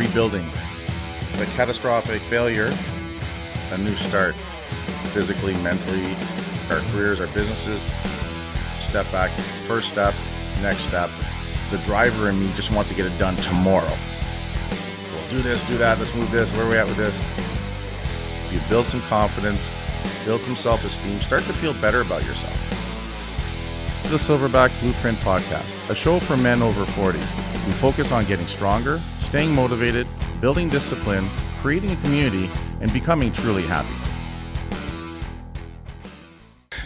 rebuilding. The catastrophic failure, a new start. Physically, mentally, our careers, our businesses. Step back, first step, next step. The driver in me just wants to get it done tomorrow. We'll do this, do that, let's move this, where are we at with this? You build some confidence, build some self-esteem, start to feel better about yourself. The Silverback Blueprint Podcast, a show for men over 40. We focus on getting stronger, staying motivated, building discipline, creating a community, and becoming truly happy.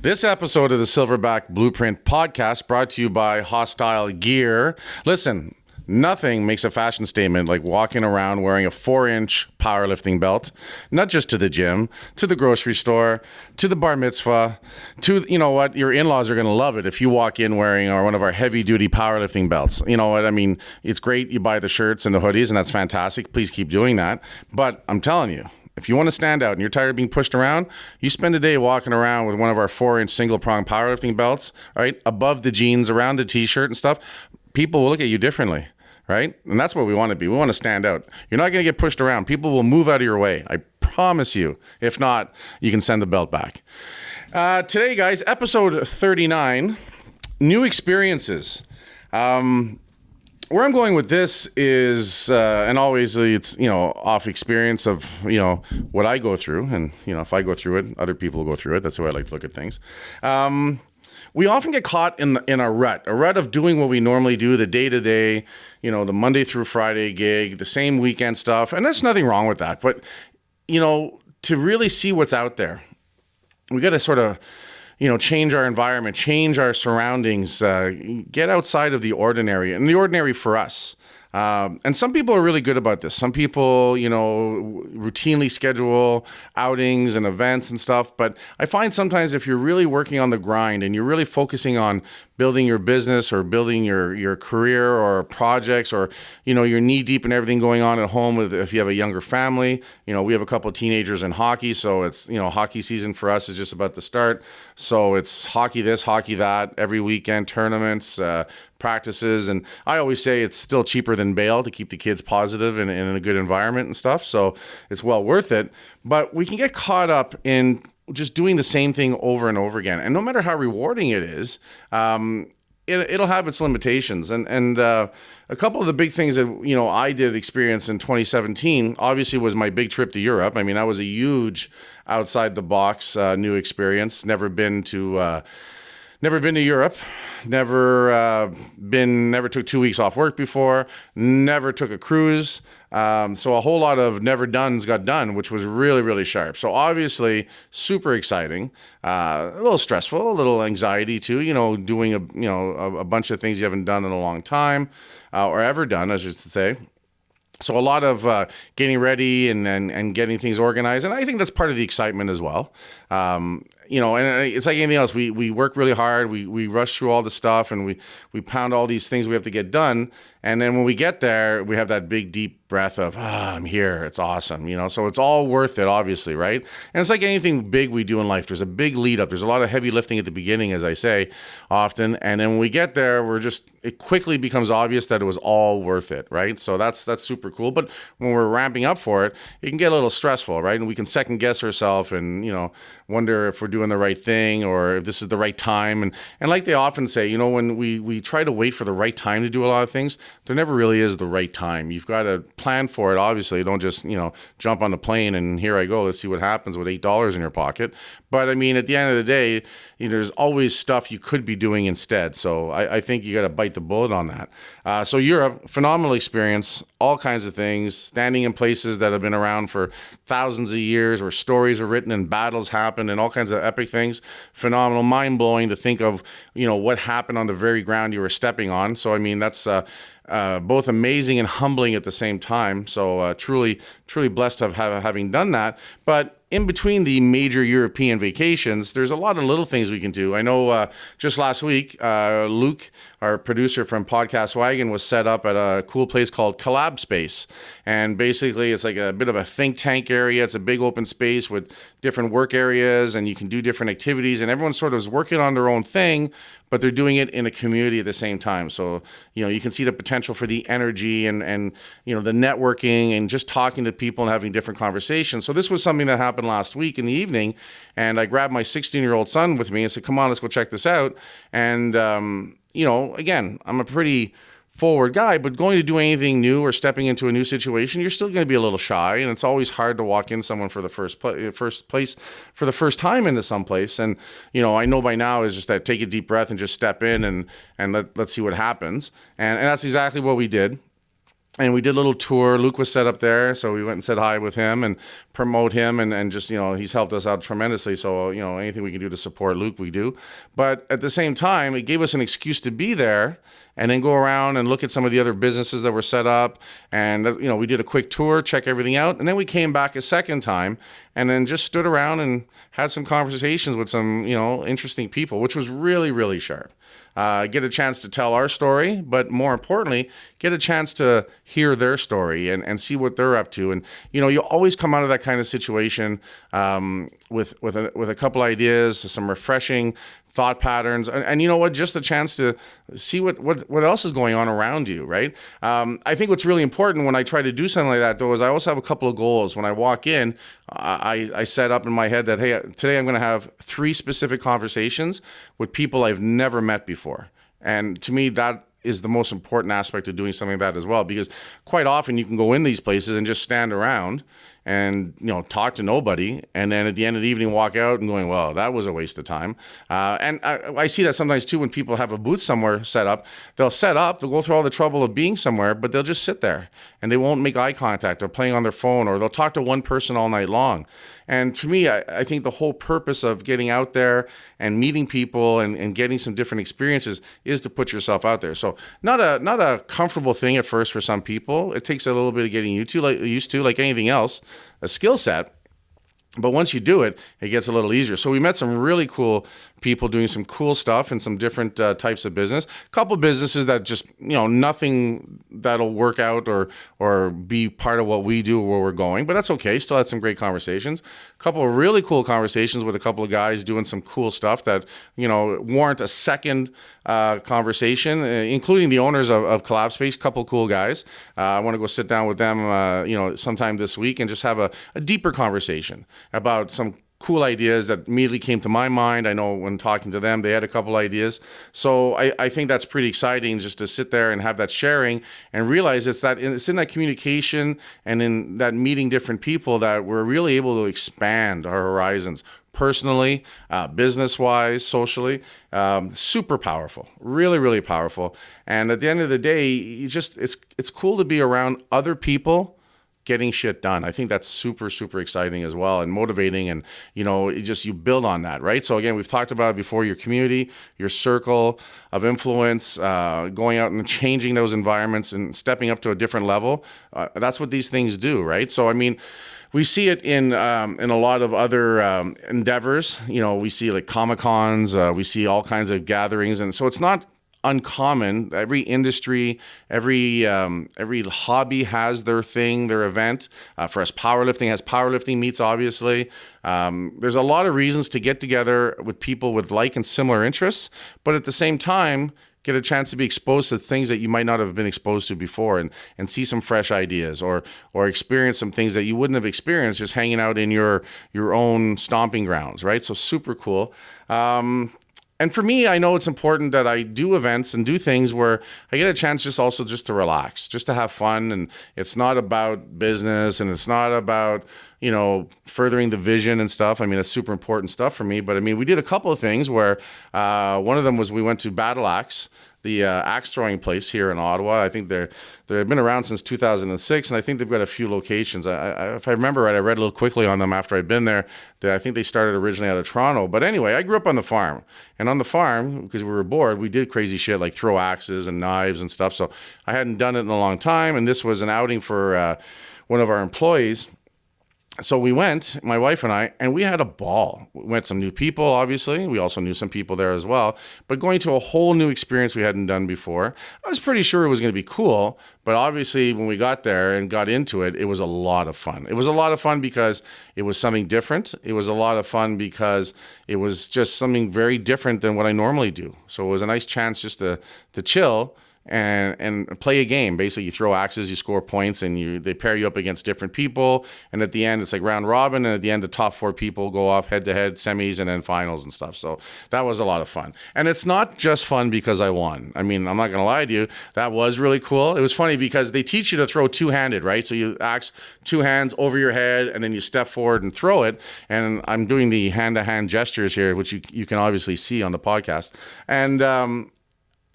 This episode of the Silverback Blueprint Podcast brought to you by Hostile Gear. Listen, nothing makes a fashion statement like walking around wearing a 4-inch powerlifting belt, not just to the gym, to the grocery store, to the bar mitzvah, to, you know what, your in-laws are going to love it if you walk in wearing one of our heavy-duty powerlifting belts. You know what, I mean, it's great you buy the shirts and the hoodies, and that's fantastic. Please keep doing that. But I'm telling you, if you want to stand out and you're tired of being pushed around, you spend a day walking around with one of our 4-inch single-prong powerlifting belts, right, above the jeans, around the t-shirt and stuff. People will look at you differently, right? And that's what we want to be. We want to stand out. You're not going to get pushed around. People will move out of your way. I promise you. If not, you can send the belt back. Today, guys, episode 39, new experiences. Where I'm going with this is, and always it's, off experience of, what I go through. And, if I go through it, other people will go through it. That's the way I like to look at things. We often get caught in a rut of doing what we normally do, the day-to-day, the Monday through Friday gig, the same weekend stuff. And there's nothing wrong with that. But, to really see what's out there, we got to sort of, change our environment, change our surroundings, get outside of the ordinary, and the ordinary for us. And some people are really good about this. Some people, routinely schedule outings and events and stuff. But I find sometimes if you're really working on the grind and you're really focusing on building your business or building your career or projects, or, you're knee deep in everything going on at home if you have a younger family. We have a couple of teenagers in hockey, so it's, hockey season for us is just about to start. So it's hockey this, hockey that, every weekend, tournaments, practices. And I always say it's still cheaper than bail to keep the kids positive and in a good environment and stuff. So it's well worth it. But we can get caught up in just doing the same thing over and over again. And no matter how rewarding it is, it'll have its limitations. And a couple of the big things that, I did experience in 2017, obviously was my big trip to Europe. I mean, that was a huge outside the box new experience. Never been to Europe, never took 2 weeks off work before, never took a cruise. So a whole lot of never dones got done, which was really, really sharp. So obviously super exciting, a little stressful, a little anxiety too, doing a bunch of things you haven't done in a long time, or ever done, I should say. So a lot of getting ready and getting things organized. And I think that's part of the excitement as well. And it's like anything else. We work really hard. We rush through all the stuff and we pound all these things we have to get done. And then when we get there, we have that big, deep breath of, I'm here. It's awesome. So it's all worth it, obviously, right? And it's like anything big we do in life. There's a big lead up. There's a lot of heavy lifting at the beginning, as I say often. And then when we get there, it quickly becomes obvious that it was all worth it, right? So that's super cool. But when we're ramping up for it, it can get a little stressful, right? And we can second guess ourselves and, wonder if we're doing the right thing or if this is the right time. And like they often say, when we try to wait for the right time to do a lot of things, there never really is the right time. You've got to plan for it, obviously. Don't just, jump on the plane and here I go, let's see what happens with $8 in your pocket. But I mean, at the end of the day, there's always stuff you could be doing instead. So I think you got to bite the bullet on that. So Europe, phenomenal experience, all kinds of things, standing in places that have been around for thousands of years where stories are written and battles happen and all kinds of epic things. Phenomenal, mind-blowing to think of, what happened on the very ground you were stepping on. So, I mean, that's both amazing and humbling at the same time. So truly blessed to having done that. But in between the major European vacations, there's a lot of little things we can do. I know just last week, Luke, our producer from Podcast Wagon, was set up at a cool place called Collab Space. And basically, it's like a bit of a think tank area. It's a big open space with different work areas and you can do different activities, and everyone sort of is working on their own thing, but they're doing it in a community at the same time. So, you can see the potential for the energy and the networking and just talking to people and having different conversations. So this was something that happened last week in the evening, and I grabbed my 16-year-old son with me and said, come on, let's go check this out. And, again, I'm a pretty forward guy, but going to do anything new or stepping into a new situation, you're still going to be a little shy, and it's always hard to walk in someone for the first time into some place. And I know by now is just that take a deep breath and just step in and let's see what happens. And that's exactly what we did. And we did a little tour. Luke was set up there, so we went and said hi with him and promote him, and just, he's helped us out tremendously. So, anything we can do to support Luke, we do. But at the same time, it gave us an excuse to be there and then go around and look at some of the other businesses that were set up. And, we did a quick tour, check everything out. And then we came back a second time and then just stood around and had some conversations with some, interesting people, which was really, really sharp. Get a chance to tell our story, but more importantly, get a chance to hear their story and see what they're up to. And, you always come out of that kind of situation with a couple ideas, some refreshing thought patterns, and you know what, just a chance to see what else is going on around you, right? I think what's really important when I try to do something like that, though, is I also have a couple of goals. When I walk in, I set up in my head that, hey, today I'm going to have 3 specific conversations with people I've never met before. And to me, that is the most important aspect of doing something like that as well, because quite often you can go in these places and just stand around and talk to nobody, and then at the end of the evening walk out and going, well, that was a waste of time. And I see that sometimes too when people have a booth somewhere set up. They'll go through all the trouble of being somewhere, but they'll just sit there and they won't make eye contact or playing on their phone, or they'll talk to one person all night long. And to me, I think the whole purpose of getting out there and meeting people and getting some different experiences is to put yourself out there. So not a comfortable thing at first for some people. It takes a little bit of getting used to, like anything else, a skill set. But once you do it, it gets a little easier. So we met some really cool people doing some cool stuff in some different types of business. A couple businesses that just, nothing that'll work out or be part of what we do or where we're going. But that's okay. Still had some great conversations. A couple of really cool conversations with a couple of guys doing some cool stuff that, warrant a second conversation, including the owners of Collab Space. A couple of cool guys. I want to go sit down with them, sometime this week and just have a deeper conversation about some cool ideas that immediately came to my mind. I know when talking to them, they had a couple ideas. So I think that's pretty exciting just to sit there and have that sharing and realize it's in that communication and in that meeting different people that we're really able to expand our horizons personally, business-wise, socially. Super powerful, really, really powerful. And at the end of the day, it's cool to be around other people getting shit done. I think that's super, super exciting as well and motivating, and you build on that, right? So again, we've talked about it before, your community, your circle of influence, going out and changing those environments and stepping up to a different level. That's what these things do, right? So I mean, we see it in a lot of other endeavors. We see like Comic-Cons, we see all kinds of gatherings, and so it's not uncommon. Every industry, every hobby has their thing, their event. For us, powerlifting has powerlifting meets, obviously. There's a lot of reasons to get together with people with like and similar interests, but at the same time, get a chance to be exposed to things that you might not have been exposed to before, and see some fresh ideas or experience some things that you wouldn't have experienced just hanging out in your own stomping grounds, right? So super cool. And for me, I know it's important that I do events and do things where I get a chance just to relax, just to have fun. And it's not about business, and it's not about, furthering the vision and stuff. I mean, it's super important stuff for me. But I mean, we did a couple of things where one of them was we went to Battle Axe, the axe throwing place here in Ottawa. I think they've been around since 2006, and I think they've got a few locations. If I remember right, I read a little quickly on them after I'd been there. I think they started originally out of Toronto. But anyway, I grew up on the farm. And on the farm, because we were bored, we did crazy shit like throw axes and knives and stuff. So I hadn't done it in a long time, and this was an outing for one of our employees. So we went, my wife and I, and we had a ball. We met some new people, obviously. We also knew some people there as well. But going to a whole new experience we hadn't done before, I was pretty sure it was going to be cool. But obviously, when we got there and got into it, it was a lot of fun. It was a lot of fun because it was something different. It was a lot of fun because it was just something very different than what I normally do. So it was a nice chance just to chill and play a game. Basically, you throw axes, you score points, and they pair you up against different people. And at the end, it's like round robin. And at the end, the top 4 people go off head to head, semis, and then finals and stuff. So that was a lot of fun. And it's not just fun because I won. I mean, I'm not going to lie to you. That was really cool. It was funny because they teach you to throw two-handed, right? So you axe 2 hands over your head, and then you step forward and throw it. And I'm doing the hand-to-hand gestures here, which you can obviously see on the podcast. And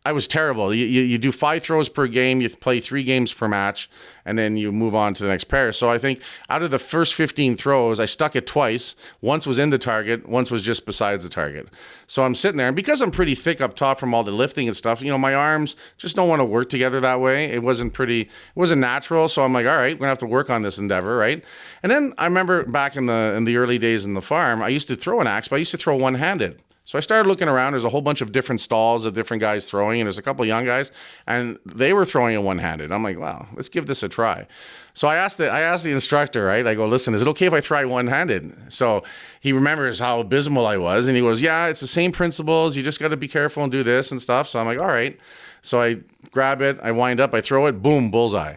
I was terrible. You do 5 throws per game. You play 3 games per match, and then you move on to the next pair. So I think out of the first 15 throws, I stuck it twice. Once was in the target. Once was just besides the target. So I'm sitting there, and because I'm pretty thick up top from all the lifting and stuff, my arms just don't want to work together that way. It wasn't natural. So I'm like, all right, we're gonna have to work on this endeavor, right? And then I remember back in the early days in the farm, I used to throw an axe, but I used to throw one-handed. So I started looking around. There's a whole bunch of different stalls of different guys throwing, and there's a couple of young guys, and they were throwing it one-handed. I'm like, wow, let's give this a try. So I asked the instructor, right? I go, listen, is it okay if I try one-handed? So he remembers how abysmal I was, and he goes, yeah, it's the same principles. You just got to be careful and do this and stuff. So I'm like, all right. So I grab it, I wind up, I throw it, boom, bullseye.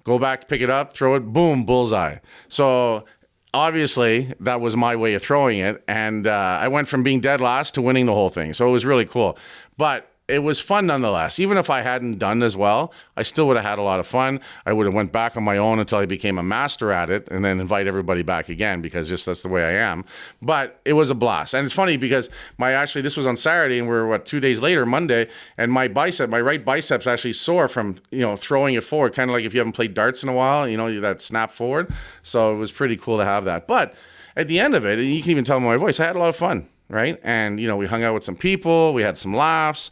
Go back, pick it up, throw it, boom, bullseye. So obviously, that was my way of throwing it, and I went from being dead last to winning the whole thing. So it was really cool. But it was fun nonetheless. Even if I hadn't done as well, I still would have had a lot of fun. I would have went back on my own until I became a master at it, and then invite everybody back again because just that's the way I am. But it was a blast. And it's funny because this was on Saturday, and we're 2 days later, Monday, and my right bicep's actually sore from throwing it forward, kind of like if you haven't played darts in a while, that snap forward. So it was pretty cool to have that. But at the end of it, and you can even tell by my voice, I had a lot of fun. Right. And, we hung out with some people. We had some laughs.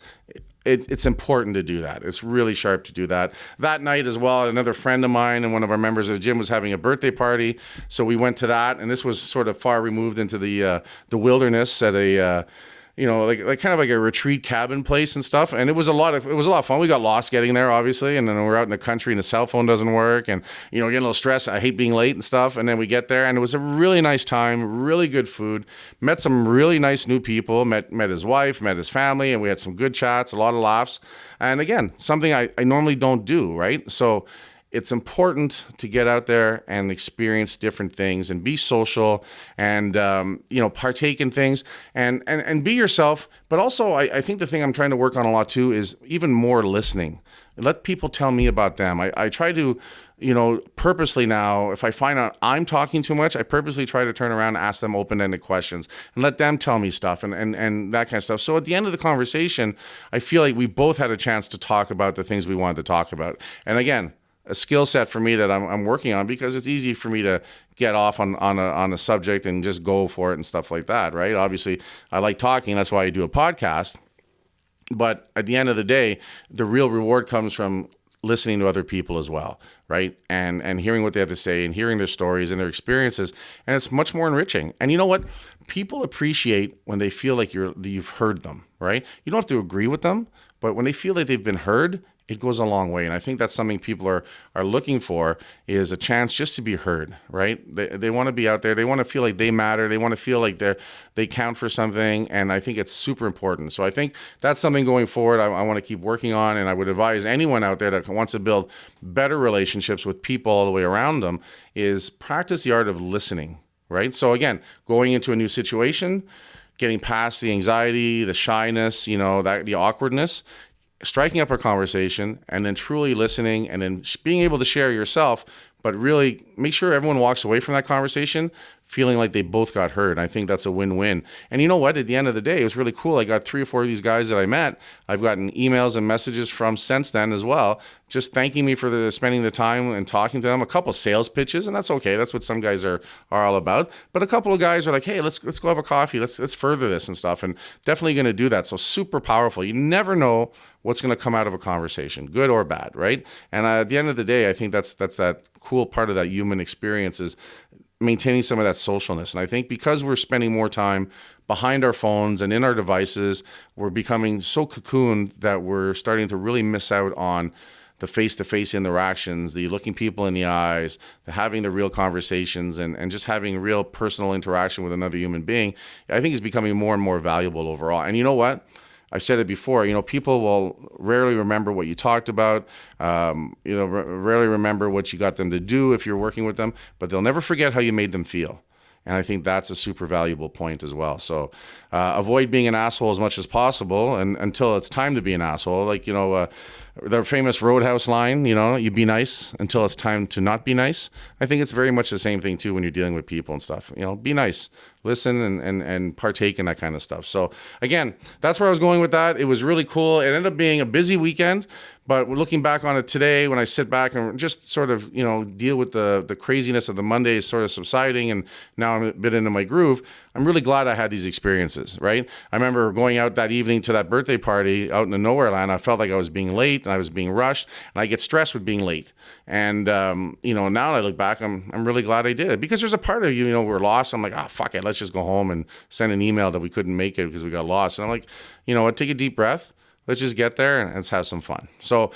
It's important to do that. It's really sharp to do that. That night as well, another friend of mine and one of our members of the gym was having a birthday party. So we went to that. And this was sort of far removed into the wilderness at a like kind of like a retreat cabin place and stuff. And it was a lot of fun. We got lost getting there, obviously. And then we're out in the country and the cell phone doesn't work. And, getting a little stressed. I hate being late and stuff. And then we get there and it was a really nice time, really good food. Met some really nice new people, met his wife, met his family, and we had some good chats, a lot of laughs. And again, something I normally don't do, right? So it's important to get out there and experience different things and be social and, partake in things and be yourself. But also, I think the thing I'm trying to work on a lot too is even more listening. Let people tell me about them. I try to, purposely now, if I find out I'm talking too much, I purposely try to turn around and ask them open-ended questions and let them tell me stuff and that kind of stuff. So at the end of the conversation, I feel like we both had a chance to talk about the things we wanted to talk about. And again, a skill set for me that I'm working on because it's easy for me to get off on a subject and just go for it and stuff like that, right? Obviously, I like talking. That's why I do a podcast. But at the end of the day, the real reward comes from listening to other people as well, right? And hearing what they have to say and hearing their stories and their experiences. And it's much more enriching. And you know what? People appreciate when they feel like you've heard them, right? You don't have to agree with them, but when they feel like they've been heard, it goes a long way. And I think that's something people are looking for is a chance just to be heard, right? They want to be out there. They want to feel like they matter. They want to feel like they count for something. And I think it's super important. So I think that's something going forward I want to keep working on. And I would advise anyone out there that wants to build better relationships with people all the way around them is practice the art of listening, right? So again, going into a new situation, getting past the anxiety, the shyness, the awkwardness, striking up a conversation and then truly listening and then being able to share yourself, but really make sure everyone walks away from that conversation feeling like they both got heard. I think that's a win-win. And you know what? At the end of the day, it was really cool. I got 3 or 4 of these guys that I met. I've gotten emails and messages from since then as well, just thanking me for spending the time and talking to them. A couple sales pitches, and that's okay. That's what some guys are all about. But a couple of guys are like, hey, let's go have a coffee. Let's further this and stuff. And definitely going to do that. So super powerful. You never know what's going to come out of a conversation, good or bad, right? And at the end of the day, I think that's that cool part of that human experience is maintaining some of that socialness. And I think because we're spending more time behind our phones and in our devices, we're becoming so cocooned that we're starting to really miss out on the face-to-face interactions, the looking people in the eyes, the having the real conversations, and just having real personal interaction with another human being, I think is becoming more and more valuable overall. And you know what? I've said it before, people will rarely remember what you talked about, rarely remember what you got them to do if you're working with them, but they'll never forget how you made them feel. And I think that's a super valuable point as well. So avoid being an asshole as much as possible and until it's time to be an asshole. Like, the famous Roadhouse line, you be nice until it's time to not be nice. I think it's very much the same thing too when you're dealing with people and stuff. Be nice, listen and partake in that kind of stuff. So again, that's where I was going with that. It was really cool. It ended up being a busy weekend, but looking back on it today, when I sit back and just sort of, deal with the craziness of the Mondays sort of subsiding, and now I'm a bit into my groove, I'm really glad I had these experiences, right? I remember going out that evening to that birthday party out in the nowhere land. I felt like I was being late and I was being rushed, and I get stressed with being late. And, now I look back, I'm really glad I did it, because there's a part of we're lost. I'm like, fuck it, let's just go home and send an email that we couldn't make it because we got lost. And I'm like, what, take a deep breath. Let's just get there and let's have some fun. So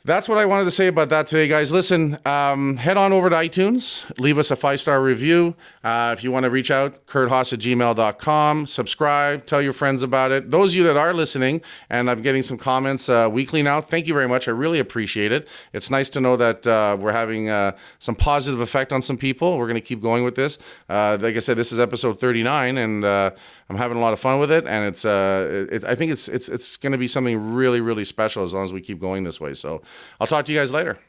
that's what I wanted to say about that today, guys. Listen, head on over to iTunes. Leave us a 5-star review. If you want to reach out, kurthaas@gmail.com. Subscribe. Tell your friends about it. Those of you that are listening, and I'm getting some comments weekly now, thank you very much. I really appreciate it. It's nice to know that we're having some positive effect on some people. We're going to keep going with this. Like I said, this is episode 39, and I'm having a lot of fun with it, and I think it's going to be something really, really special as long as we keep going this way. So I'll talk to you guys later.